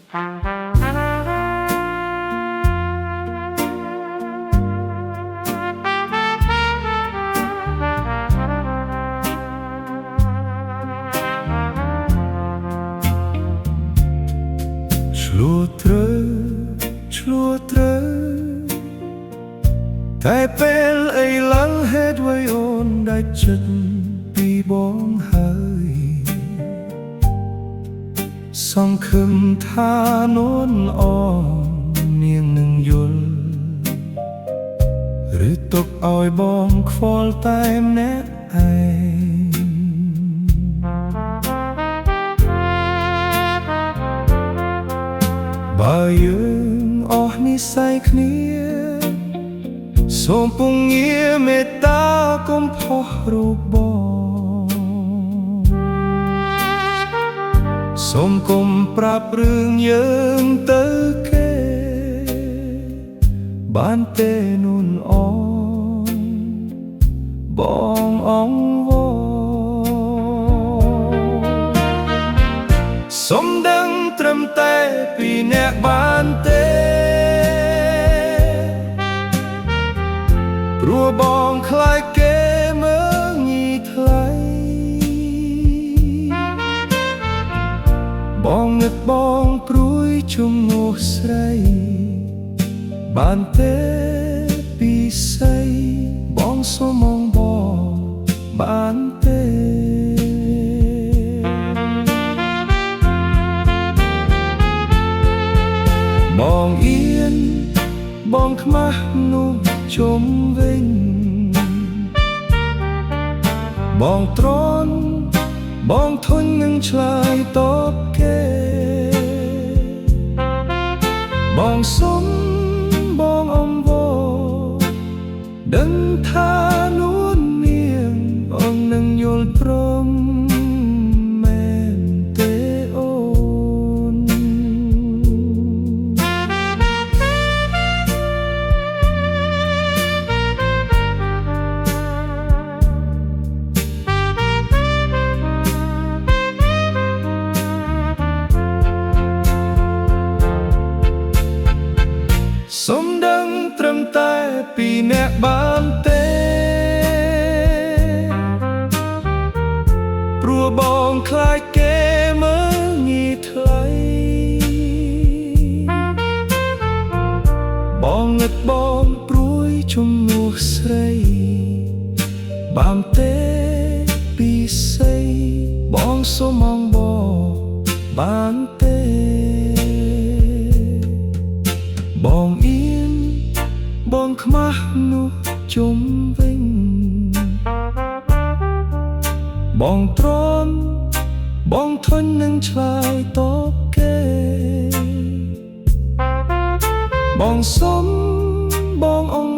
ឆ្លួត្រូវតែពេលអីឡើងហេតុអ្វីអូនដាច់ចិត្តពីបងហើយសង្ឃឹមថានួនអនាងនឹងយល់ឬទុកឲ្យបងខ្វល់តែម្នាក់ឯងបើយើងអស់និស្ស័យគ្នាសូមពងងារមេត្តាកុំផុសរូបបងសូមកុំប្រាប់រឿងយើងទៅគេបានទេនួនអងបងអង្វរសូមដឹងត្រឹមតែពីអ្នកបានទេព្រោះបងខ្លាចគេមើងញីថ្លៃបងនឹកបងព្រួយជំនួសស្រីបានទេពីស្អីបងសូមងបងបានទេបងអៀនបងខ្មាស់នោះជុំវិញបងទ្រាំបងធន់នឹងឆ្លើយតបគេបងសុំបងអង្វរដឹងថានួននាងបងនឹងយល់ព្រមមែនទេអូនសូមដឹងត្រឹមតែពីអ្នកបានទេព្រោះបងខ្លាចគេមើងញីថ្លៃបងនឹកបងព្រួយជំនួសស្រីបានទេពីស្អីបងសូមងបងបានទេបងអៀនបងខ្មាស់នោះជុំវិញបងទ្រាំបងធន់នឹងឆ្លើយតបគេបងសុំបងអង្